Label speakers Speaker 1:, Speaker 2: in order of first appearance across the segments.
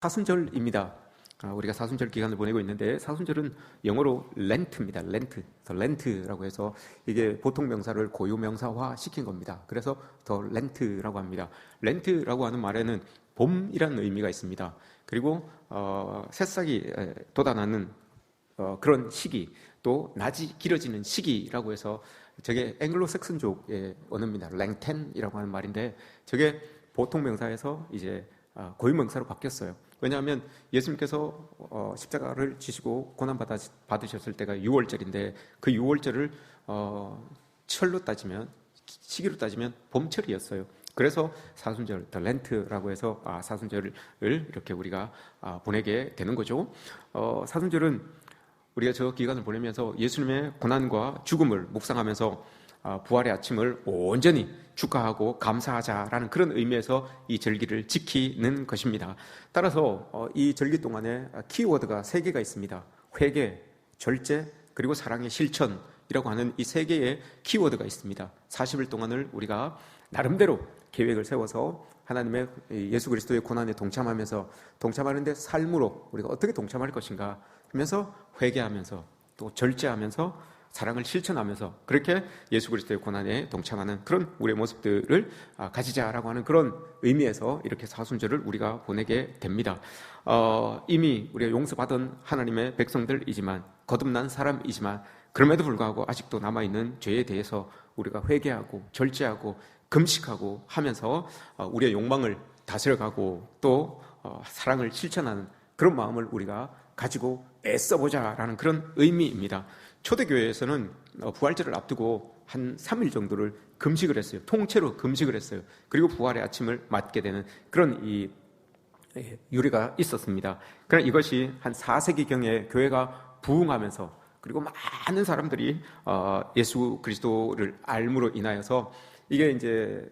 Speaker 1: 사순절입니다. 우리가 사순절 기간을 보내고 있는데 사순절은 영어로 렌트입니다. 렌트라고 해서 이게 보통 명사를 고유 명사화 시킨 겁니다. 그래서 더 렌트라고 합니다. 렌트라고 하는 말에는 봄이라는 의미가 있습니다. 그리고 새싹이 돋아나는 그런 시기, 또 낮이 길어지는 시기라고 해서 저게 앵글로색슨족의 언어입니다. 랭텐이라고 하는 말인데 저게 보통 명사에서 이제 고유 명사로 바뀌었어요. 왜냐하면 예수님께서 십자가를 지시고 고난 받으셨을 때가 6월절인데 그 6월절을 철로 따지면, 시기로 따지면 봄철이었어요. 그래서 사순절, 렌트라고 해서 사순절을 이렇게 우리가 보내게 되는 거죠. 사순절은 우리가 저 기간을 보내면서 예수님의 고난과 죽음을 묵상하면서 부활의 아침을 온전히 축하하고 감사하자라는 그런 의미에서 이 절기를 지키는 것입니다. 따라서 이 절기 동안에 키워드가 3개가 있습니다. 회개, 절제, 그리고 사랑의 실천이라고 하는 이 3개의 키워드가 있습니다. 40일 동안을 우리가 나름대로 계획을 세워서 하나님의 예수 그리스도의 고난에 동참하는데 삶으로 우리가 어떻게 동참할 것인가 하면서 회개하면서 또 절제하면서 사랑을 실천하면서 그렇게 예수 그리스도의 고난에 동참하는 그런 우리의 모습들을 가지자라고 하는 그런 의미에서 이렇게 사순절을 우리가 보내게 됩니다. 이미 우리가 용서받은 하나님의 백성들이지만 거듭난 사람이지만 그럼에도 불구하고 아직도 남아있는 죄에 대해서 우리가 회개하고 절제하고 금식하고 하면서 우리의 욕망을 다스려가고 또 사랑을 실천하는 그런 마음을 우리가 가지고 애써보자라는 그런 의미입니다. 초대교회에서는 부활절을 앞두고 한 3일 정도를 금식을 했어요. 통째로 금식을 했어요. 그리고 부활의 아침을 맞게 되는 그런 이 유래가 있었습니다. 그러나 이것이 한 4세기경에 교회가 부흥하면서 그리고 많은 사람들이 예수 그리스도를 알므로 인하여서 이게 이제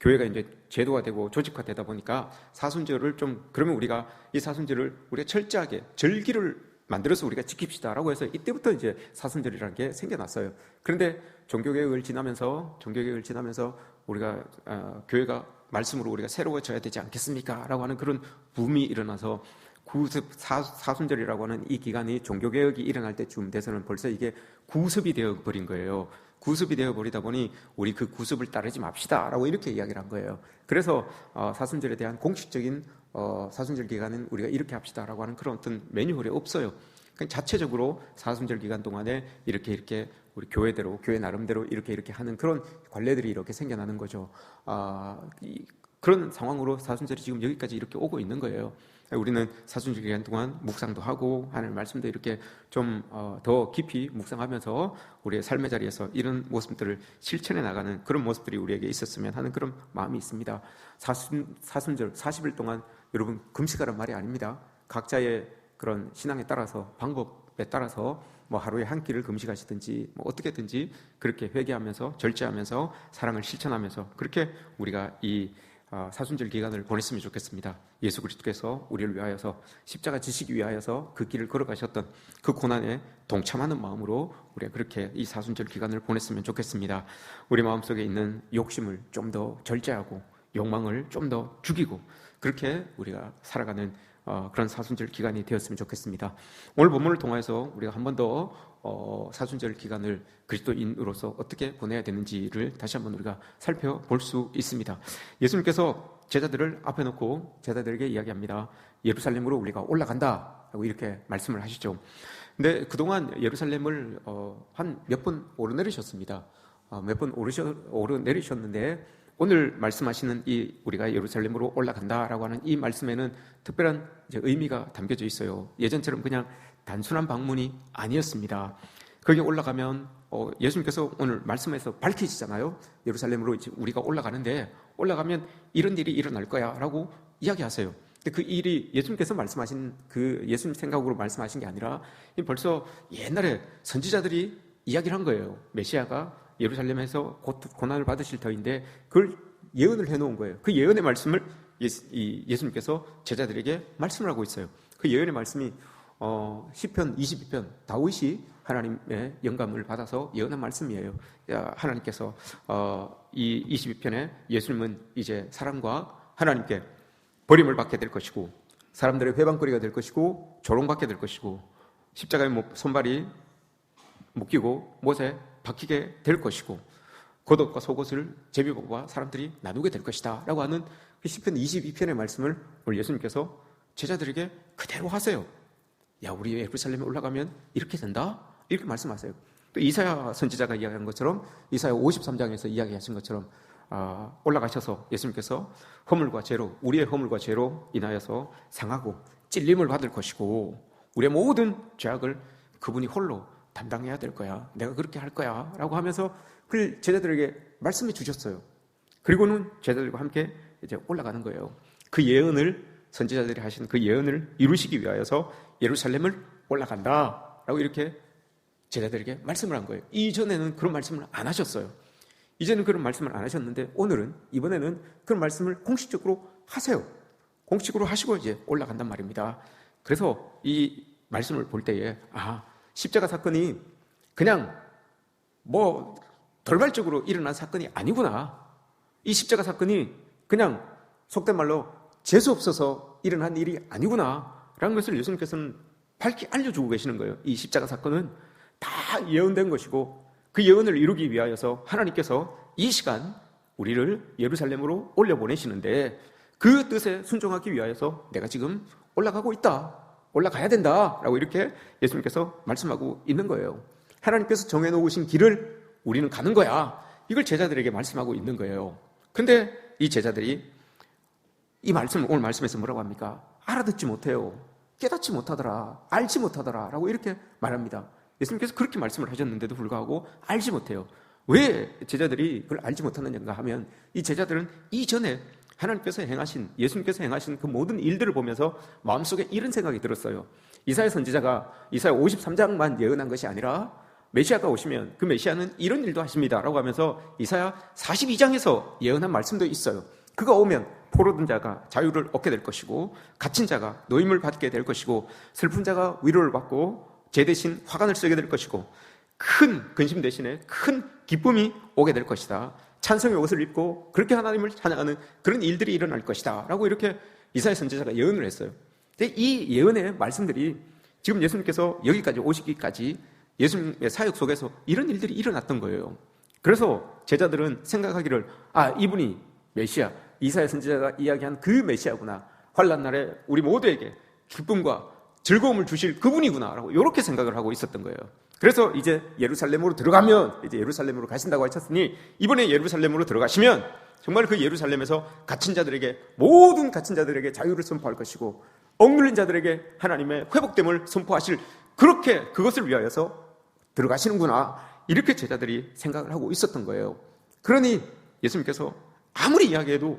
Speaker 1: 교회가 이제 제도가 되고 조직화되다 보니까 사순절을 그러면 우리가 이 사순절을 우리가 철저하게 절기를 만들어서 우리가 지킵시다라고 해서 이때부터 이제 사순절이라는 게 생겨났어요. 그런데 종교개혁을 지나면서 우리가 교회가 말씀으로 우리가 새로워져야 되지 않겠습니까? 라고 하는 그런 붐이 일어나서 사순절이라고 하는 이 기간이 종교개혁이 일어날 때쯤 돼서는 벌써 이게 구습이 되어버린 거예요. 구습이 되어버리다 보니 우리 그 구습을 따르지 맙시다 라고 이렇게 이야기를 한 거예요. 그래서 사순절에 대한 공식적인 사순절 기간은 우리가 이렇게 합시다라고 하는 그런 어떤 매뉴얼이 없어요. 그냥 자체적으로 사순절 기간 동안에 이렇게 우리 교회대로, 교회 나름대로 이렇게 하는 그런 관례들이 이렇게 생겨나는 거죠. 그런 상황으로 사순절이 지금 여기까지 이렇게 오고 있는 거예요. 우리는 사순절 기간 동안 묵상도 하고 하는 말씀도 이렇게 좀 더 깊이 묵상하면서 우리의 삶의 자리에서 이런 모습들을 실천해 나가는 그런 모습들이 우리에게 있었으면 하는 그런 마음이 있습니다. 사순절 40일 동안 여러분 금식하란 말이 아닙니다. 각자의 그런 신앙에 따라서 방법에 따라서 뭐 하루에 한 끼를 금식하시든지 뭐 어떻게든지 그렇게 회개하면서 절제하면서 사랑을 실천하면서 그렇게 우리가 이 사순절 기간을 보냈으면 좋겠습니다. 예수 그리스도께서 우리를 위하여서 십자가 지시기 위하여서 그 길을 걸어가셨던 그 고난에 동참하는 마음으로 우리가 그렇게 이 사순절 기간을 보냈으면 좋겠습니다. 우리 마음속에 있는 욕심을 좀 더 절제하고 욕망을 좀 더 죽이고 그렇게 우리가 살아가는 그런 사순절 기간이 되었으면 좋겠습니다. 오늘 본문을 통해서 우리가 한 번 더 사순절 기간을 그리스도인으로서 어떻게 보내야 되는지를 다시 한번 우리가 살펴볼 수 있습니다. 예수님께서 제자들을 앞에 놓고 제자들에게 이야기합니다. 예루살렘으로 우리가 올라간다 라고 이렇게 말씀을 하시죠. 근데 그동안 예루살렘을 한 몇 번 오르내리셨습니다. 몇 번 오르내리셨는데 오늘 말씀하시는 이 우리가 예루살렘으로 올라간다라고 하는 이 말씀에는 특별한 의미가 담겨져 있어요. 예전처럼 그냥 단순한 방문이 아니었습니다. 거기 올라가면 예수님께서 오늘 말씀에서 밝히시잖아요. 예루살렘으로 이제 우리가 올라가면 이런 일이 일어날 거야라고 이야기하세요. 근데 그 일이 예수님께서 말씀하신 그 예수님 생각으로 말씀하신 게 아니라 벌써 옛날에 선지자들이 이야기를 한 거예요. 메시아가 예루살렘에서 곧 고난을 받으실 터인데 그걸 예언을 해놓은 거예요. 그 예언의 말씀을 예수님께서 제자들에게 말씀을 하고 있어요. 그 예언의 말씀이 시편 22편 다윗이 하나님의 영감을 받아서 예언한 말씀이에요. 하나님께서 이 22편에 예수님은 이제 사람과 하나님께 버림을 받게 될 것이고 사람들의 회방거리가 될 것이고 조롱받게 될 것이고 십자가에 손발이 묶이고 못에 박히게 될 것이고 겉옷과 속옷을 제비복과 사람들이 나누게 될 것이다 라고 하는 시편 22편의 말씀을 오늘 예수님께서 제자들에게 그대로 하세요. 야, 우리 예루살렘에 올라가면 이렇게 된다? 이렇게 말씀하세요. 또 이사야 선지자가 이야기한 것처럼 이사야 53장에서 이야기하신 것처럼 올라가셔서 예수님께서 허물과 죄로, 우리의 허물과 죄로 인하여서 상하고 찔림을 받을 것이고 우리의 모든 죄악을 그분이 홀로 담당해야 될 거야. 내가 그렇게 할 거야 라고 하면서 그걸 제자들에게 말씀해 주셨어요. 그리고는 제자들과 함께 이제 올라가는 거예요. 그 예언을, 선지자들이 하신 그 예언을 이루시기 위하여서 예루살렘을 올라간다 라고 이렇게 제자들에게 말씀을 한 거예요. 이전에는 그런 말씀을 안 하셨어요. 이제는 그런 말씀을 안 하셨는데 이번에는 그런 말씀을 공식적으로 하세요. 공식으로 하시고 이제 올라간단 말입니다. 그래서 이 말씀을 볼 때에 십자가 사건이 그냥 돌발적으로 일어난 사건이 아니구나. 이 십자가 사건이 그냥 속된 말로 재수 없어서 일어난 일이 아니구나 라는 것을 예수님께서는 밝히 알려주고 계시는 거예요. 이 십자가 사건은 다 예언된 것이고 그 예언을 이루기 위하여서 하나님께서 이 시간 우리를 예루살렘으로 올려보내시는데 그 뜻에 순종하기 위하여서 내가 지금 올라가고 있다, 올라가야 된다 라고 이렇게 예수님께서 말씀하고 있는 거예요. 하나님께서 정해놓으신 길을 우리는 가는 거야, 이걸 제자들에게 말씀하고 있는 거예요. 근데 이 제자들이 이 말씀을 오늘 말씀에서 뭐라고 합니까? 알아듣지 못해요. 깨닫지 못하더라, 알지 못하더라 라고 이렇게 말합니다. 예수님께서 그렇게 말씀을 하셨는데도 불구하고 알지 못해요. 왜 제자들이 그걸 알지 못하느냐 하면 이 제자들은 이전에 하나님께서 행하신, 예수님께서 행하신 그 모든 일들을 보면서 마음속에 이런 생각이 들었어요. 이사야 선지자가 이사야 53장만 예언한 것이 아니라 메시아가 오시면 그 메시아는 이런 일도 하십니다 라고 하면서 이사야 42장에서 예언한 말씀도 있어요. 그가 오면 포로된 자가 자유를 얻게 될 것이고 갇힌 자가 노임을 받게 될 것이고 슬픈 자가 위로를 받고 제 대신 화관을 쓰게 될 것이고 큰 근심 대신에 큰 기쁨이 오게 될 것이다. 찬송의 옷을 입고 그렇게 하나님을 찬양하는 그런 일들이 일어날 것이다 라고 이렇게 이사야 선지자가 예언을 했어요. 근데 이 예언의 말씀들이 지금 예수님께서 여기까지 오시기까지 예수님의 사역 속에서 이런 일들이 일어났던 거예요. 그래서 제자들은 생각하기를 이분이 메시아, 이사야 선지자가 이야기한 그 메시아구나, 환난 날에 우리 모두에게 기쁨과 즐거움을 주실 그분이구나 라고 이렇게 생각을 하고 있었던 거예요. 그래서 이제 예루살렘으로 들어가면, 이제 예루살렘으로 가신다고 하셨으니 이번에 예루살렘으로 들어가시면 정말 그 예루살렘에서 갇힌 자들에게, 모든 갇힌 자들에게 자유를 선포할 것이고 억눌린 자들에게 하나님의 회복됨을 선포하실, 그렇게 그것을 위하여서 들어가시는구나, 이렇게 제자들이 생각을 하고 있었던 거예요. 그러니 예수님께서 아무리 이야기해도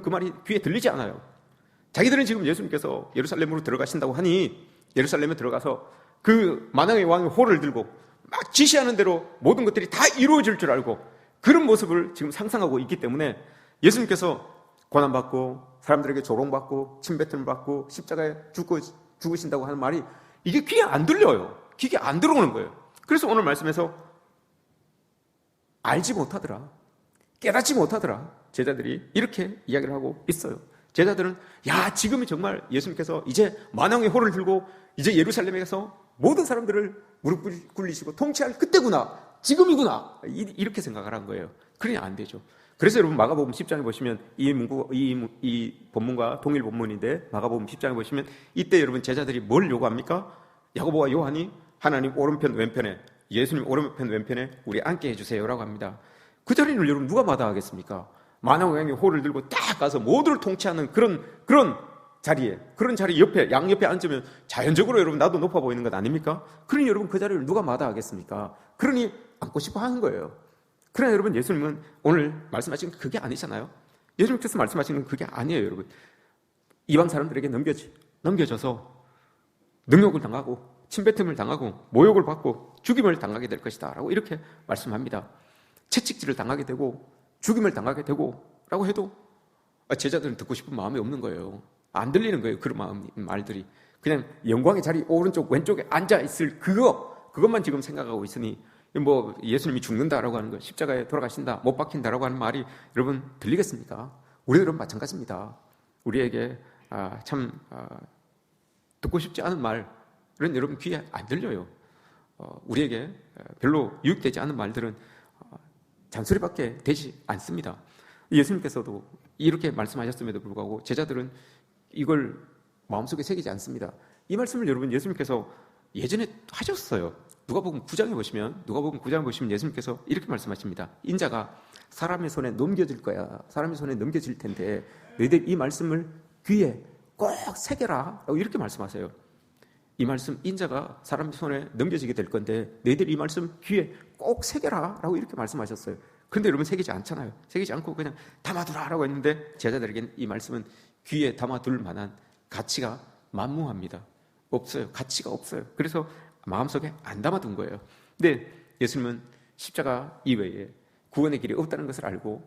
Speaker 1: 그 말이 귀에 들리지 않아요. 자기들은 지금 예수님께서 예루살렘으로 들어가신다고 하니 예루살렘에 들어가서 그 만왕의 왕의 호를 들고 막 지시하는 대로 모든 것들이 다 이루어질 줄 알고 그런 모습을 지금 상상하고 있기 때문에 예수님께서 고난받고 사람들에게 조롱받고 침뱉음을 받고 십자가에 죽으신다고 하는 말이 이게 귀에 안 들려요. 귀에 안 들어오는 거예요. 그래서 오늘 말씀에서 알지 못하더라, 깨닫지 못하더라, 제자들이 이렇게 이야기를 하고 있어요. 제자들은 지금이 정말 예수님께서 이제 만왕의 호를 들고 이제 예루살렘에 가서 모든 사람들을 무릎 꿇리시고 통치할 그때구나, 지금이구나, 이렇게 생각을 한 거예요. 그러니 안 되죠. 그래서 여러분 마가복음 10장에 보시면 이 본문과 동일 본문인데 마가복음 10장에 보시면 이때 여러분 제자들이 뭘 요구합니까? 야고보와 요한이 하나님 오른편 왼편에, 예수님 오른편 왼편에 우리 앉게 해주세요라고 합니다. 그 자리를 여러분 누가 마다하겠습니까? 만왕의 호를 들고 딱 가서 모두를 통치하는 그런 자리에, 그런 자리 옆에, 양옆에 앉으면 자연적으로 여러분 나도 높아 보이는 것 아닙니까? 그러니 여러분 그 자리를 누가 마다하겠습니까? 그러니 앉고 싶어 하는 거예요. 그러나 여러분 예수님은 오늘 말씀하신 게 그게 아니잖아요. 예수님께서 말씀하신 건 그게 아니에요. 여러분 이방 사람들에게 넘겨져서 능욕을 당하고 침뱉음을 당하고 모욕을 받고 죽임을 당하게 될 것이다 라고 이렇게 말씀합니다. 채찍질을 당하게 되고 죽임을 당하게 되고 라고 해도 제자들은 듣고 싶은 마음이 없는 거예요. 안 들리는 거예요. 그런 말들이. 그냥 영광의 자리 오른쪽 왼쪽에 앉아있을 그것만 지금 생각하고 있으니 예수님이 죽는다라고 하는 거, 십자가에 돌아가신다, 못 박힌다라고 하는 말이 여러분 들리겠습니까? 우리들은 마찬가지입니다. 우리에게 참 듣고 싶지 않은 말은 여러분 귀에 안 들려요. 우리에게 별로 유익되지 않은 말들은 잔소리밖에 되지 않습니다. 예수님께서도 이렇게 말씀하셨음에도 불구하고 제자들은 이걸 마음속에 새기지 않습니다. 이 말씀을 여러분 예수님께서 예전에 하셨어요. 누가복음 9장에 보시면 예수님께서 이렇게 말씀하십니다. 인자가 사람의 손에 넘겨질 거야. 사람의 손에 넘겨질 텐데 너희들 이 말씀을 귀에 꼭 새겨라 라고 이렇게 말씀하세요. 이 말씀, 인자가 사람의 손에 넘겨지게 될 건데 너희들 이 말씀 귀에 꼭 새겨라 라고 이렇게 말씀하셨어요. 그런데 여러분 새기지 않잖아요. 새기지 않고 그냥 담아두라 라고 했는데 제자들에게는 이 말씀은 귀에 담아둘 만한 가치가 만무합니다. 없어요. 가치가 없어요. 그래서 마음속에 안 담아둔 거예요. 근데 예수님은 십자가 이외에 구원의 길이 없다는 것을 알고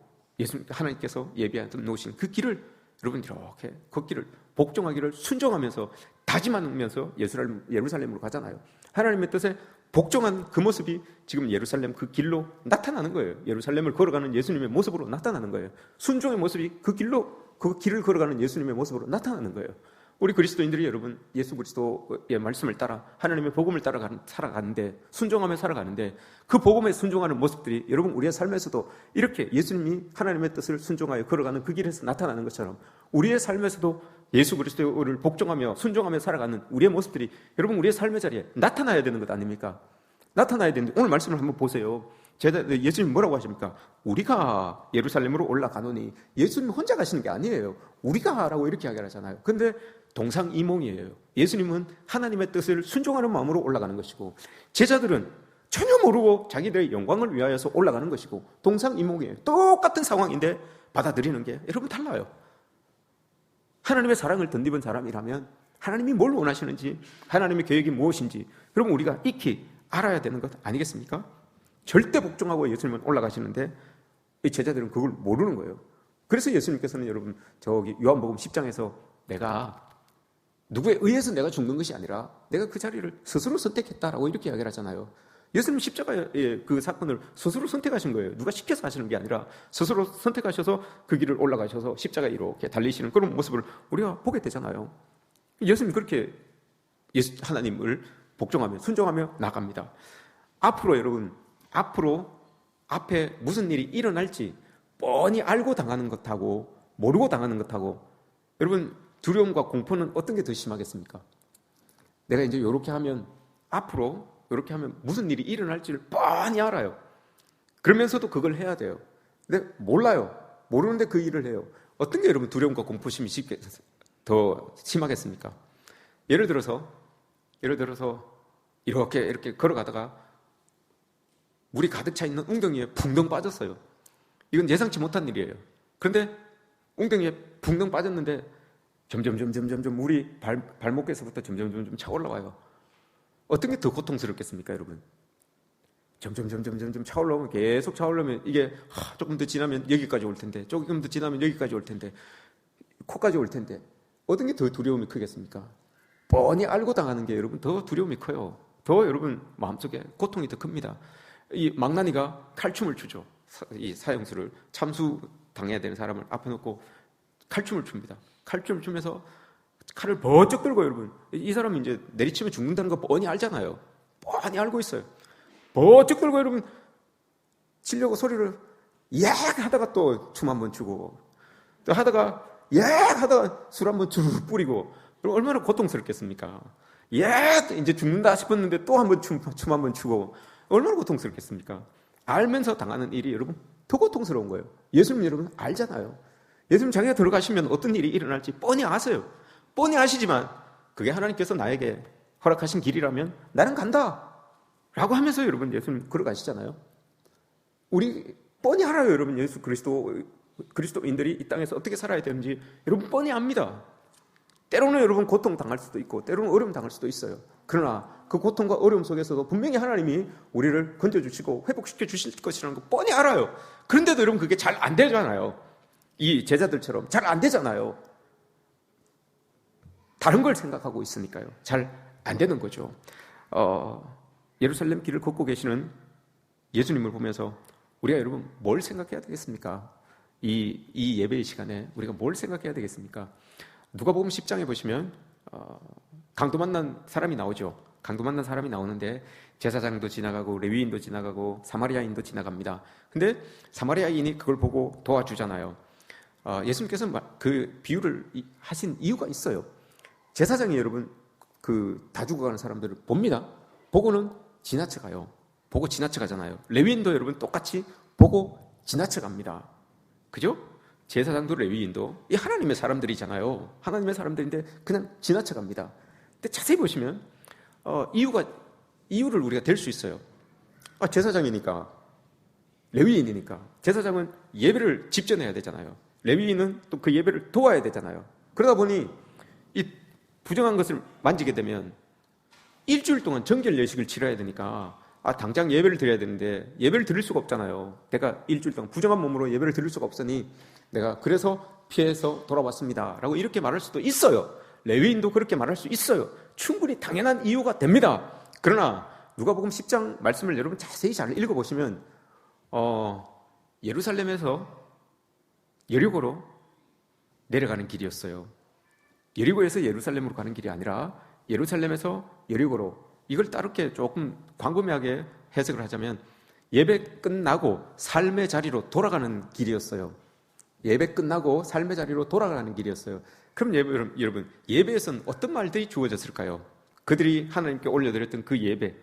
Speaker 1: 하나님께서 예비해 놓으신 그 길을 여러분 이렇게 걷기를 복종하기를 순종하면서 다짐하면서 예루살렘으로 가잖아요. 하나님의 뜻에 복종한 그 모습이 지금 예루살렘 그 길로 나타나는 거예요. 예루살렘을 걸어가는 예수님의 모습으로 나타나는 거예요. 순종의 모습이 그 길을 걸어가는 예수님의 모습으로 나타나는 거예요. 우리 그리스도인들이 여러분 예수 그리스도의 말씀을 따라 하나님의 복음을 따라 살아가는데 순종하며 살아가는데 그 복음에 순종하는 모습들이 여러분 우리의 삶에서도 이렇게 예수님이 하나님의 뜻을 순종하여 걸어가는 그 길에서 나타나는 것처럼 우리의 삶에서도 예수 그리스도를 복종하며 순종하며 살아가는 우리의 모습들이 여러분 우리의 삶의 자리에 나타나야 되는 것 아닙니까? 나타나야 되는데 오늘 말씀을 한번 보세요. 예수님 뭐라고 하십니까? 우리가 예루살렘으로 올라가노니 예수님 혼자 가시는 게 아니에요. 우리가라고 이렇게 이야기를 하잖아요. 근데 동상이몽이에요. 예수님은 하나님의 뜻을 순종하는 마음으로 올라가는 것이고 제자들은 전혀 모르고 자기들의 영광을 위하여서 올라가는 것이고 동상이몽이에요. 똑같은 상황인데 받아들이는 게 여러분 달라요. 하나님의 사랑을 덧입은 사람이라면 하나님이 뭘 원하시는지 하나님의 계획이 무엇인지 여러분 우리가 익히 알아야 되는 것 아니겠습니까? 절대 복종하고 예수님은 올라가시는데 이 제자들은 그걸 모르는 거예요. 그래서 예수님께서는 여러분 저기 요한복음 10장에서 내가 누구에 의해서 내가 죽는 것이 아니라 내가 그 자리를 스스로 선택했다라고 이렇게 이야기를 하잖아요. 예수님 십자가의 그 사건을 스스로 선택하신 거예요. 누가 시켜서 하시는 게 아니라 스스로 선택하셔서 그 길을 올라가셔서 십자가에 이렇게 달리시는 그런 모습을 우리가 보게 되잖아요. 예수님 그렇게 하나님을 복종하며 순종하며 나갑니다. 앞으로 앞에 무슨 일이 일어날지 뻔히 알고 당하는 것하고 모르고 당하는 것하고 여러분 두려움과 공포는 어떤 게 더 심하겠습니까? 내가 이제 앞으로 이렇게 하면 무슨 일이 일어날지를 뻔히 알아요. 그러면서도 그걸 해야 돼요. 근데 몰라요. 모르는데 그 일을 해요. 어떤 게 여러분 두려움과 공포심이 더 심하겠습니까? 예를 들어서 이렇게 걸어가다가 물이 가득 차 있는 웅덩이에 붕덩 빠졌어요. 이건 예상치 못한 일이에요. 그런데 웅덩이에 붕덩 빠졌는데 점점 물이 발목에서부터 점점 차올라와요. 어떤 게 더 고통스럽겠습니까, 여러분? 점점 차올라오면 계속 차올라오면 이게 조금 더 지나면 여기까지 올 텐데, 조금 더 지나면 여기까지 올 텐데, 코까지 올 텐데, 어떤 게 더 두려움이 크겠습니까? 뻔히 알고 당하는 게 여러분 더 두려움이 커요. 더 여러분 마음속에 고통이 더 큽니다. 이 망나니가 칼춤을 추죠. 이 사형수를 참수 당해야 되는 사람을 앞에 놓고 칼춤을 춥니다. 칼춤을 추면서 칼을 버쩍 들고 여러분 이 사람이 이제 내리치면 죽는다는 거 뻔히 알잖아요. 뻔히 알고 있어요. 버쩍 들고 여러분 치려고 소리를 약 하다가 또 춤 한번 추고 또 하다가 약 하다가 술 한번 주르륵 뿌리고 그럼 얼마나 고통스럽겠습니까? 이제 죽는다 싶었는데 또 한번 춤 한번 추고 얼마나 고통스럽겠습니까? 알면서 당하는 일이 여러분 더 고통스러운 거예요. 예수님 여러분 알잖아요. 예수님 자기가 들어가시면 어떤 일이 일어날지 뻔히 아세요. 뻔히 아시지만 그게 하나님께서 나에게 허락하신 길이라면 나는 간다 라고 하면서 여러분 예수님 걸어가시잖아요. 우리 뻔히 알아요. 여러분 예수 그리스도인들이 이 땅에서 어떻게 살아야 되는지 여러분 뻔히 압니다. 때로는 여러분 고통 당할 수도 있고 때로는 어려움 당할 수도 있어요. 그러나 그 고통과 어려움 속에서도 분명히 하나님이 우리를 건져주시고 회복시켜 주실 것이라는 거 뻔히 알아요. 그런데도 여러분 그게 잘 안 되잖아요. 이 제자들처럼 잘 안 되잖아요. 다른 걸 생각하고 있으니까요. 잘 안 되는 거죠. 예루살렘 길을 걷고 계시는 예수님을 보면서 우리가 여러분 뭘 생각해야 되겠습니까? 이 예배의 시간에 우리가 뭘 생각해야 되겠습니까? 누가복음 10장에 보시면 강도 만난 사람이 나오죠. 강도 만난 사람이 나오는데 제사장도 지나가고 레위인도 지나가고 사마리아인도 지나갑니다. 근데 사마리아인이 그걸 보고 도와주잖아요. 예수님께서 그 비유를 하신 이유가 있어요. 제사장이 여러분 다 죽어가는 사람들을 봅니다. 보고는 지나쳐가요. 보고 지나쳐가잖아요. 레위인도 여러분 똑같이 보고 지나쳐갑니다. 그죠? 제사장도 레위인도 이 하나님의 사람들이잖아요. 하나님의 사람들인데 그냥 지나쳐갑니다. 근데 자세히 보시면 이유를 우리가 댈 수 있어요. 제사장이니까, 레위인이니까. 제사장은 예배를 집전해야 되잖아요. 레위인은 또 그 예배를 도와야 되잖아요. 그러다 보니 이 부정한 것을 만지게 되면 일주일 동안 정결 예식을 치러야 되니까 당장 예배를 드려야 되는데 예배를 드릴 수가 없잖아요. 내가 일주일 동안 부정한 몸으로 예배를 드릴 수가 없으니 내가 그래서 피해서 돌아왔습니다 라고 이렇게 말할 수도 있어요. 레위인도 그렇게 말할 수 있어요. 충분히 당연한 이유가 됩니다. 그러나 누가복음 10장 말씀을 여러분 자세히 잘 읽어보시면 예루살렘에서 여리고로 내려가는 길이었어요. 여리고에서 예루살렘으로 가는 길이 아니라 예루살렘에서 여리고로, 이걸 따르게 조금 광범위하게 해석을 하자면 예배 끝나고 삶의 자리로 돌아가는 길이었어요. 예배 끝나고 삶의 자리로 돌아가는 길이었어요. 그럼 여러분 예배에서는 어떤 말들이 주어졌을까요? 그들이 하나님께 올려드렸던 그 예배,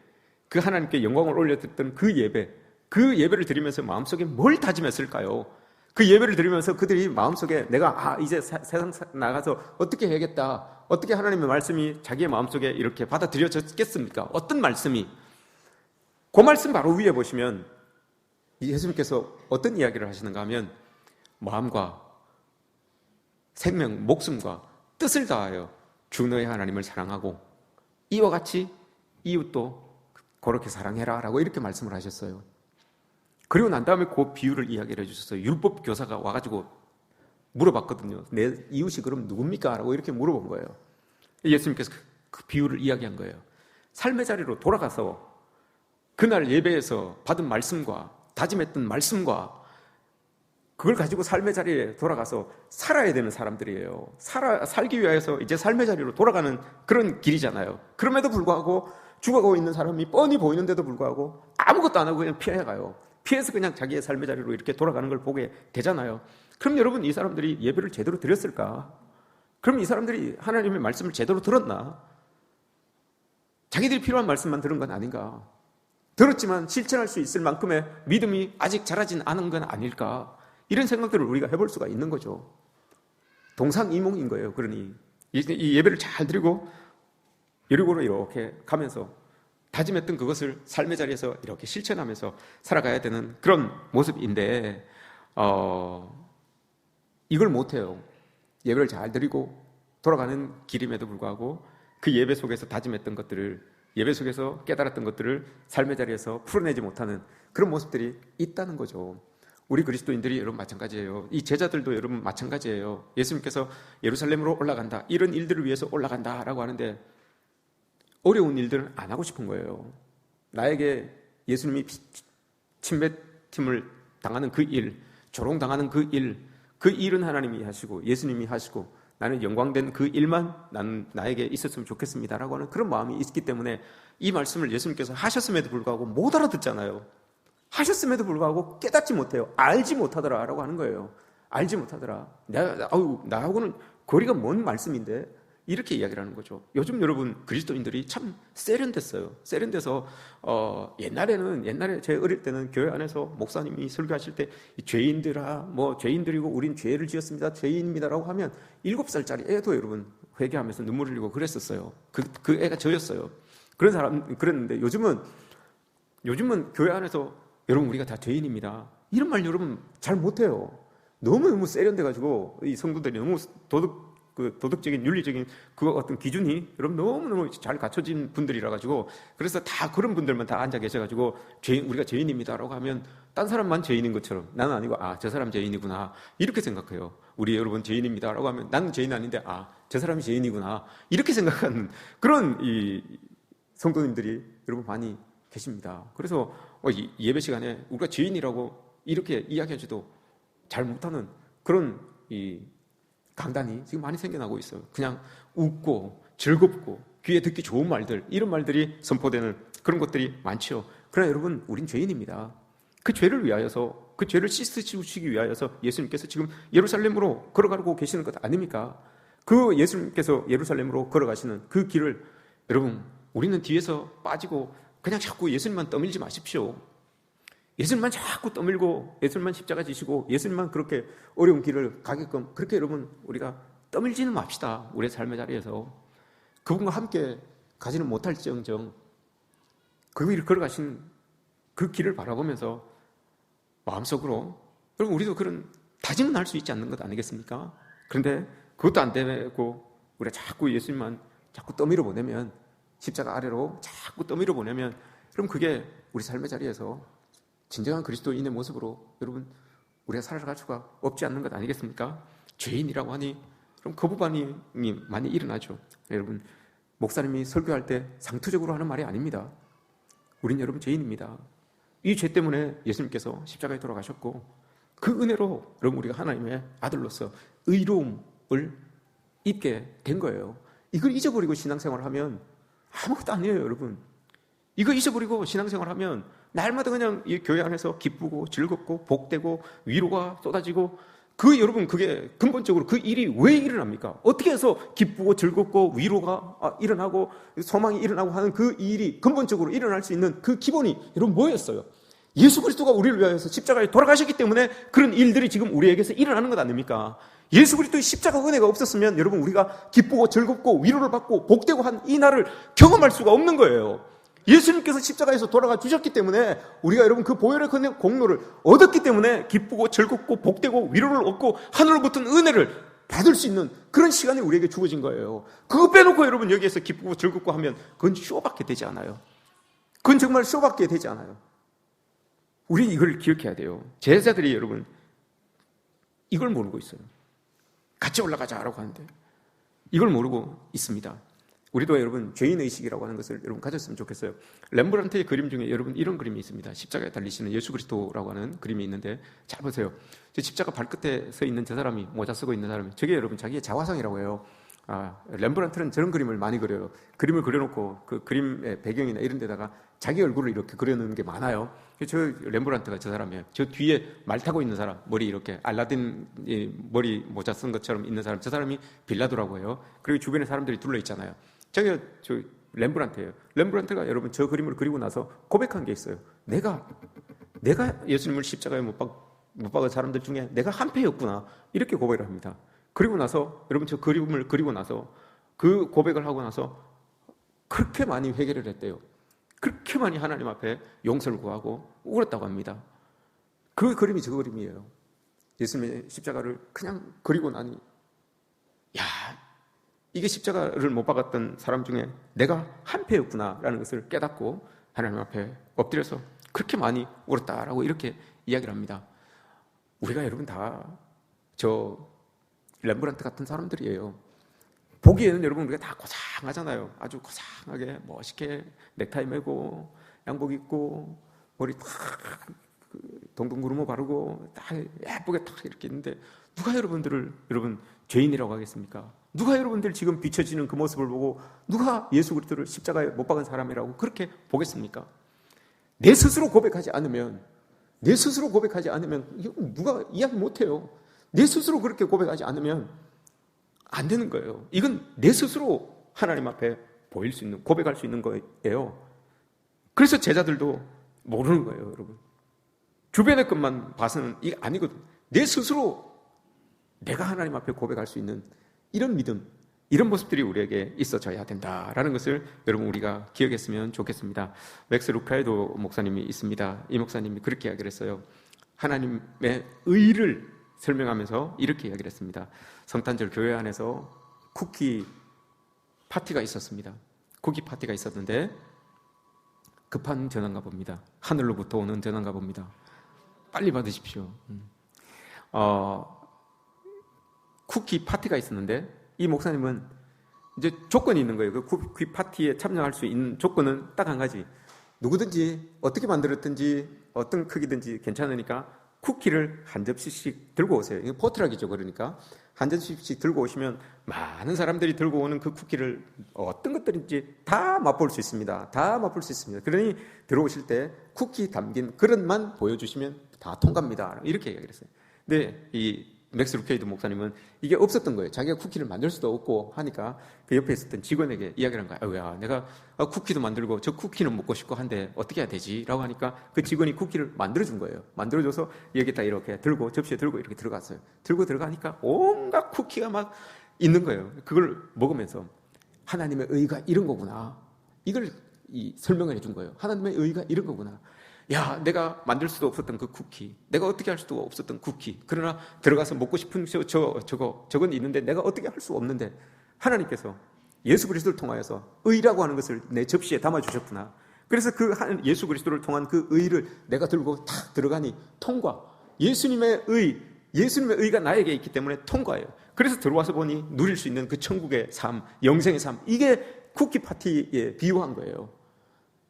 Speaker 1: 그 하나님께 영광을 올려드렸던 그 예배를 드리면서 마음속에 뭘 다짐했을까요? 그 예배를 드리면서 그들이 마음속에 내가 이제 세상 나가서 어떻게 해야겠다, 어떻게 하나님의 말씀이 자기의 마음속에 이렇게 받아들여졌겠습니까? 어떤 말씀이? 그 말씀 바로 위에 보시면 예수님께서 어떤 이야기를 하시는가 하면 마음과 생명, 목숨과 뜻을 다하여 주 너의 하나님을 사랑하고 이와 같이 이웃도 그렇게 사랑해라 라고 이렇게 말씀을 하셨어요. 그리고 난 다음에 그 비유를 이야기를 해주셨어요. 율법 교사가 와가지고 물어봤거든요. 내 이웃이 그럼 누굽니까? 라고 이렇게 물어본 거예요. 예수님께서 그 비유를 이야기한 거예요. 삶의 자리로 돌아가서 그날 예배에서 받은 말씀과 다짐했던 말씀과 그걸 가지고 삶의 자리에 돌아가서 살아야 되는 사람들이에요. 살기 위해서 이제 삶의 자리로 돌아가는 그런 길이잖아요. 그럼에도 불구하고 죽어가고 있는 사람이 뻔히 보이는데도 불구하고 아무것도 안 하고 그냥 피해가요. 피해서 그냥 자기의 삶의 자리로 이렇게 돌아가는 걸 보게 되잖아요. 그럼 여러분, 이 사람들이 예배를 제대로 드렸을까? 그럼 이 사람들이 하나님의 말씀을 제대로 들었나? 자기들이 필요한 말씀만 들은 건 아닌가? 들었지만 실천할 수 있을 만큼의 믿음이 아직 자라진 않은 건 아닐까? 이런 생각들을 우리가 해볼 수가 있는 거죠. 동상이몽인 거예요. 그러니 이 예배를 잘 드리고 여리고로 이렇게 가면서 다짐했던 그것을 삶의 자리에서 이렇게 실천하면서 살아가야 되는 그런 모습인데 이걸 못해요. 예배를 잘 드리고 돌아가는 길임에도 불구하고 그 예배 속에서 다짐했던 것들을, 예배 속에서 깨달았던 것들을 삶의 자리에서 풀어내지 못하는 그런 모습들이 있다는 거죠. 우리 그리스도인들이 여러분 마찬가지예요. 이 제자들도 여러분 마찬가지예요. 예수님께서 예루살렘으로 올라간다, 이런 일들을 위해서 올라간다라고 하는데 어려운 일들은 안 하고 싶은 거예요. 나에게 예수님이 침뱉음을 당하는 그 일, 조롱당하는 그 일은 하나님이 하시고 예수님이 하시고 나는 영광된 그 일만 나에게 있었으면 좋겠습니다라고 하는 그런 마음이 있기 때문에 이 말씀을 예수님께서 하셨음에도 불구하고 못 알아듣잖아요. 하셨음에도 불구하고 깨닫지 못해요. 알지 못하더라라고 하는 거예요. 알지 못하더라. 나하고는 거리가 먼 말씀인데 이렇게 이야기를 하는 거죠. 요즘 여러분 그리스도인들이 참 세련됐어요. 세련돼서 옛날에 제 어릴 때는 교회 안에서 목사님이 설교하실 때 죄인들이고 우린 죄를 지었습니다, 죄인입니다라고 하면 7살짜리 애도 여러분 회개하면서 눈물 흘리고 그랬었어요. 그 애가 저였어요. 그런 사람 그랬는데 요즘은 교회 안에서 여러분 우리가 다 죄인입니다, 이런 말 여러분 잘 못해요. 너무 세련돼가지고 이 성도들이 너무 도덕적인 윤리적인 그 어떤 기준이 여러분 너무너무 잘 갖춰진 분들이라 가지고, 그래서 다 그런 분들만 다 앉아 계셔가지고 우리가 죄인입니다라고 하면 딴 사람만 죄인인 것처럼, 나는 아니고 저 사람 죄인이구나 이렇게 생각해요. 우리 여러분 죄인입니다라고 하면 나는 죄인 아닌데 저 사람이 죄인이구나 이렇게 생각하는 그런 이 성도님들이 여러분 많이 계십니다. 그래서 예배 시간에 우리가 죄인이라고 이렇게 이야기하지도 잘 못하는 그런 이 강단이 지금 많이 생겨나고 있어요. 그냥 웃고 즐겁고 귀에 듣기 좋은 말들, 이런 말들이 선포되는 그런 것들이 많죠. 그러나 여러분, 우린 죄인입니다. 그 죄를 위하여서, 그 죄를 씻으시기 위하여서 예수님께서 지금 예루살렘으로 걸어가고 계시는 것 아닙니까? 그 예수님께서 예루살렘으로 걸어가시는 그 길을 여러분, 우리는 뒤에서 빠지고 그냥 자꾸 예수님만 떠밀지 마십시오. 예수님만 자꾸 떠밀고 예수님만 십자가 지시고 예수님만 그렇게 어려운 길을 가게끔 그렇게 여러분 우리가 떠밀지는 맙시다. 우리의 삶의 자리에서 그분과 함께 가지는 못할지언정 그 길을 걸어가신 그 길을 바라보면서 마음속으로 여러분 우리도 그런 다짐은 할 수 있지 않는 것 아니겠습니까? 그런데 그것도 안 되고 우리가 자꾸 예수님만 자꾸 떠밀어 보내면, 십자가 아래로 자꾸 떠밀어 보내면 그럼 그게 우리 삶의 자리에서 진정한 그리스도인의 모습으로 여러분 우리가 살아갈 수가 없지 않는 것 아니겠습니까? 죄인이라고 하니 그럼 거부반응이 많이 일어나죠. 여러분, 목사님이 설교할 때 상투적으로 하는 말이 아닙니다. 우린 여러분 죄인입니다. 이 죄 때문에 예수님께서 십자가에 돌아가셨고 그 은혜로 여러분 우리가 하나님의 아들로서 의로움을 입게 된 거예요. 이걸 잊어버리고 신앙생활을 하면 아무것도 아니에요, 여러분. 이거 잊어버리고 신앙생활을 하면 날마다 그냥 이 교회 안에서 기쁘고 즐겁고 복되고 위로가 쏟아지고 여러분 그게 근본적으로 그 일이 왜 일어납니까? 어떻게 해서 기쁘고 즐겁고 위로가 일어나고 소망이 일어나고 하는 그 일이 근본적으로 일어날 수 있는 그 기본이 여러분 뭐였어요? 예수 그리스도가 우리를 위하여서 십자가에 돌아가셨기 때문에 그런 일들이 지금 우리에게서 일어나는 것 아닙니까? 예수 그리스도의 십자가 은혜가 없었으면 여러분 우리가 기쁘고 즐겁고 위로를 받고 복되고 한 이 날을 경험할 수가 없는 거예요. 예수님께서 십자가에서 돌아가 주셨기 때문에 우리가 여러분 그 보혈의 공로를 얻었기 때문에 기쁘고 즐겁고 복되고 위로를 얻고 하늘로부터 은혜를 받을 수 있는 그런 시간이 우리에게 주어진 거예요. 그거 빼놓고 여러분 여기에서 기쁘고 즐겁고 하면 그건 쇼밖에 되지 않아요. 그건 정말 쇼밖에 되지 않아요. 우리 이걸 기억해야 돼요. 제자들이 여러분 이걸 모르고 있어요. 같이 올라가자라고 하는데 이걸 모르고 있습니다. 우리도 여러분 죄인의식이라고 하는 것을 여러분 가졌으면 좋겠어요. 렘브란트의 그림 중에 여러분 이런 그림이 있습니다. 십자가에 달리시는 예수 그리스도라고 하는 그림이 있는데 잘 보세요. 저 십자가 발끝에 서 있는 저 사람이, 모자 쓰고 있는 사람이, 저게 여러분 자기의 자화상이라고 해요. 렘브란트는 저런 그림을 많이 그려요. 그림을 그려놓고 그 그림의 배경이나 이런 데다가 자기 얼굴을 이렇게 그려놓는 게 많아요. 저 렘브란트가 저 사람이에요. 저 뒤에 말 타고 있는 사람, 머리 이렇게 알라딘 머리 모자 쓴 것처럼 있는 사람, 저 사람이 빌라도라고 해요. 그리고 주변에 사람들이 둘러 있잖아요. 저기 저 렘브란트예요. 렘브란트가 여러분 저 그림을 그리고 나서 고백한 게 있어요. 내가 예수님을 십자가에 못 박은 사람들 중에 내가 한패였구나, 이렇게 고백을 합니다. 그리고 나서 여러분 저 그림을 그리고 나서 그 고백을 하고 나서 그렇게 많이 회개를 했대요. 그렇게 많이 하나님 앞에 용서를 구하고 울었다고 합니다. 그 그림이 저 그림이에요. 예수님의 십자가를 그냥 그리고 나니, 야, 이게 십자가를 못 박았던 사람 중에 내가 한패였구나라는 것을 깨닫고 하나님 앞에 엎드려서 그렇게 많이 울었다라고 이렇게 이야기를 합니다. 우리가 여러분 다 저 렘브란트 같은 사람들이에요. 보기에는 여러분 우리가 다 고상하잖아요. 아주 고상하게 멋있게 넥타이 매고 양복 입고 머리 탁 동동구르모 바르고 딱 예쁘게 탁 이렇게 있는데 누가 여러분들을 여러분 죄인이라고 하겠습니까? 누가 여러분들 지금 비춰지는 그 모습을 보고 누가 예수 그리스도를 십자가에 못 박은 사람이라고 그렇게 보겠습니까? 내 스스로 고백하지 않으면 이거 누가 이야기 못해요. 내 스스로 그렇게 고백하지 않으면 안 되는 거예요. 이건 내 스스로 하나님 앞에 보일 수 있는, 고백할 수 있는 거예요. 그래서 제자들도 모르는 거예요, 여러분. 주변의 것만 봐서는 이게 아니거든. 내 스스로 내가 하나님 앞에 고백할 수 있는 이런 믿음, 이런 모습들이 우리에게 있어져야 된다라는 것을 여러분 우리가 기억했으면 좋겠습니다. 맥스 루카에도 목사님이 있습니다. 이 목사님이 그렇게 이야기를 했어요. 하나님의 의를 설명하면서 이렇게 이야기를 했습니다. 성탄절 교회 안에서 쿠키 파티가 있었습니다. 쿠키 파티가 있었는데 급한 전화인가 봅니다. 하늘로부터 오는 전화인가 봅니다. 빨리 받으십시오. 쿠키 파티가 있었는데 이 목사님은 이제 조건이 있는 거예요. 그 쿠키 파티에 참여할 수 있는 조건은 딱 한 가지. 누구든지 어떻게 만들었든지 어떤 크기든지 괜찮으니까 쿠키를 한 접시씩 들고 오세요. 이거 포트락이죠. 그러니까 한 잔씩씩 들고 오시면 많은 사람들이 들고 오는 그 쿠키를 어떤 것들인지 다 맛볼 수 있습니다. 다 맛볼 수 있습니다. 그러니 들어오실 때 쿠키 담긴 그릇만 보여주시면 다 통과입니다. 이렇게 이야기를 했어요. 근데 이 맥스 루케이드 목사님은 이게 없었던 거예요. 자기가 쿠키를 만들 수도 없고 하니까 그 옆에 있었던 직원에게 이야기를 한 거야. 아유야, 내가 쿠키도 만들고 저 쿠키는 먹고 싶고 한데 어떻게 해야 되지? 라고 하니까 그 직원이 쿠키를 만들어준 거예요. 만들어줘서 여기다 이렇게 들고, 접시에 들고 이렇게 들어갔어요. 들고 들어가니까 온갖 쿠키가 막 있는 거예요. 그걸 먹으면서 하나님의 의가 이런 거구나. 이걸 설명을 해준 거예요. 하나님의 의가 이런 거구나. 야, 내가 만들 수도 없었던 그 쿠키, 내가 어떻게 할 수도 없었던 쿠키, 그러나 들어가서 먹고 싶은 저건 있는데 내가 어떻게 할 수 없는데 하나님께서 예수 그리스도를 통하여서 의라고 하는 것을 내 접시에 담아주셨구나. 그래서 그 예수 그리스도를 통한 그 의를 내가 들고 탁 들어가니 통과. 예수님의 의가 나에게 있기 때문에 통과예요. 그래서 들어와서 보니 누릴 수 있는 그 천국의 삶, 영생의 삶, 이게 쿠키 파티에 비유한 거예요.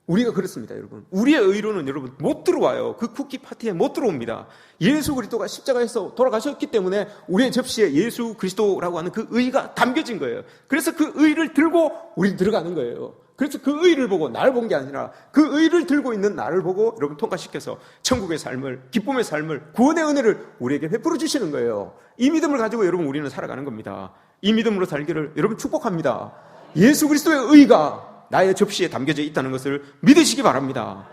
Speaker 1: 우리가 그렇습니다, 여러분. 우리의 의로는 여러분 못 들어와요. 그 쿠키 파티에 못 들어옵니다. 예수 그리스도가 십자가에서 돌아가셨기 때문에 우리의 접시에 예수 그리스도라고 하는 그 의가 담겨진 거예요. 그래서 그 의를 들고 우리 들어가는 거예요. 그래서 그 의를 보고 나를 본 게 아니라 그 의를 들고 있는 나를 보고 여러분 통과시켜서 천국의 삶을, 기쁨의 삶을, 구원의 은혜를 우리에게 베풀어 주시는 거예요. 이 믿음을 가지고 여러분 우리는 살아가는 겁니다. 이 믿음으로 살기를 여러분 축복합니다. 예수 그리스도의 의가 나의 접시에 담겨져 있다는 것을 믿으시기 바랍니다.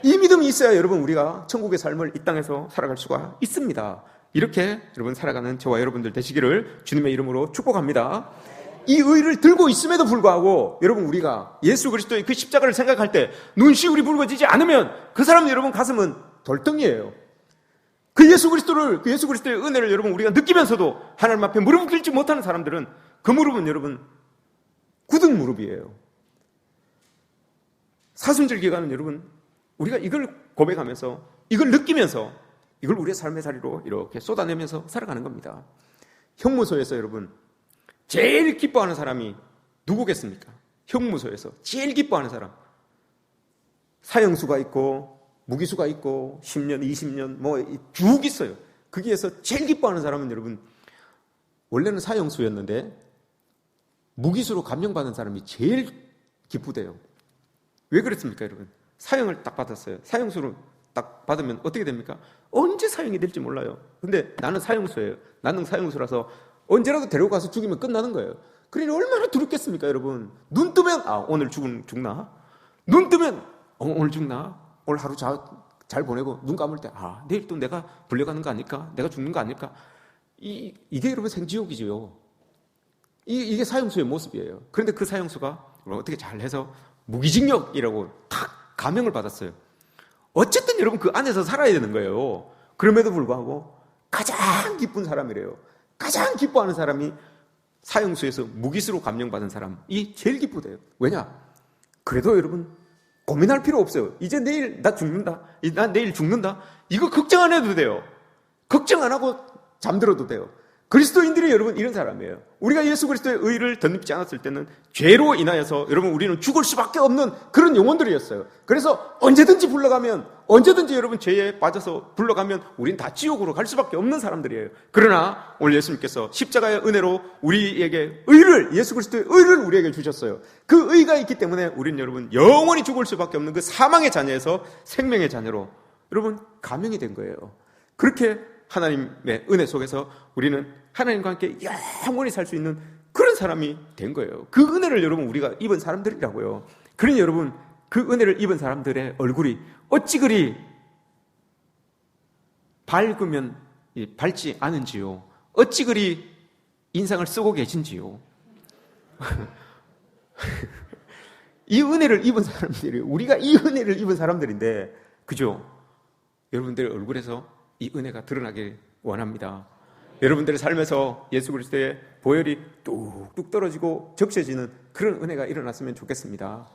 Speaker 1: 이 믿음이 있어야 여러분 우리가 천국의 삶을 이 땅에서 살아갈 수가 있습니다. 이렇게 여러분 살아가는 저와 여러분들 되시기를 주님의 이름으로 축복합니다. 이 의를 들고 있음에도 불구하고 여러분 우리가 예수 그리스도의 그 십자가를 생각할 때 눈시울이 붉어지지 않으면 그 사람 여러분 가슴은 돌덩이에요. 그 예수 그리스도의 은혜를 여러분 우리가 느끼면서도 하나님 앞에 무릎을 꿇지 못하는 사람들은 그 무릎은 여러분 굳은 무릎이에요. 사순절 기간은 여러분 우리가 이걸 고백하면서 이걸 느끼면서 이걸 우리의 삶의 자리로 이렇게 쏟아내면서 살아가는 겁니다. 형무소에서 여러분 제일 기뻐하는 사람이 누구겠습니까? 형무소에서 제일 기뻐하는 사람, 사형수가 있고 무기수가 있고 10년, 20년 뭐 쭉 있어요. 거기에서 제일 기뻐하는 사람은 여러분 원래는 사형수였는데 무기수로 감형받은 사람이 제일 기쁘대요. 왜 그랬습니까, 여러분? 사형을 딱 받았어요. 사형수를 딱 받으면 어떻게 됩니까? 언제 사형이 될지 몰라요. 근데 나는 사형수예요. 나는 사형수라서 언제라도 데려가서 죽이면 끝나는 거예요. 그러니 얼마나 두렵겠습니까, 여러분? 눈 뜨면 오늘 죽나? 눈 뜨면 오늘 죽나? 오늘 하루 잘 보내고 눈 감을 때 내일 또 내가 불려가는 거 아닐까? 내가 죽는 거 아닐까? 이게 여러분 생지옥이죠. 이게 사형수의 모습이에요. 그런데 그 사형수가 어떻게 잘해서 무기징역이라고 탁 감형을 받았어요. 어쨌든 여러분 그 안에서 살아야 되는 거예요. 그럼에도 불구하고 가장 기쁜 사람이래요. 가장 기뻐하는 사람이 사형수에서 무기수로 감형받은 사람이 제일 기쁘대요. 왜냐? 그래도 여러분 고민할 필요 없어요. 이제 내일 나 죽는다. 나 내일 죽는다. 이거 걱정 안 해도 돼요. 걱정 안 하고 잠들어도 돼요. 그리스도인들이 여러분 이런 사람이에요. 우리가 예수 그리스도의 의를 덧입지 않았을 때는 죄로 인하여서 여러분 우리는 죽을 수밖에 없는 그런 영혼들이었어요. 그래서 언제든지 여러분 죄에 빠져서 불러가면 우린 다 지옥으로 갈 수밖에 없는 사람들이에요. 그러나 오늘 예수님께서 십자가의 은혜로 우리에게 예수 그리스도의 의를 우리에게 주셨어요. 그 의가 있기 때문에 우린 여러분 영원히 죽을 수밖에 없는 그 사망의 자녀에서 생명의 자녀로 여러분 감형이 된 거예요. 그렇게 하나님의 은혜 속에서 우리는 하나님과 함께 영원히 살 수 있는 그런 사람이 된 거예요. 그 은혜를 여러분 우리가 입은 사람들이라고요. 그러니 여러분 그 은혜를 입은 사람들의 얼굴이 어찌 그리 밝으면 밝지 않은지요. 어찌 그리 인상을 쓰고 계신지요. 이 은혜를 입은 사람들이 우리가 이 은혜를 입은 사람들인데 그죠? 여러분들 얼굴에서 이 은혜가 드러나길 원합니다. 여러분들의 삶에서 예수 그리스도의 보혈이 뚝뚝 떨어지고 적셔지는 그런 은혜가 일어났으면 좋겠습니다.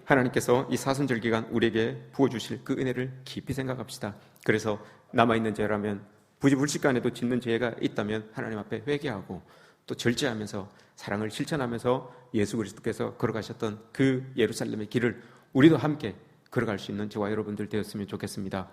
Speaker 1: 하나님께서 이 사순절 기간 우리에게 부어주실 그 은혜를 깊이 생각합시다. 그래서 남아있는 죄라면 부지불식간에도 짓는 죄가 있다면 하나님 앞에 회개하고 또 절제하면서 사랑을 실천하면서 예수 그리스도께서 걸어가셨던 그 예루살렘의 길을 우리도 함께 걸어갈 수 있는 저와 여러분들 되었으면 좋겠습니다.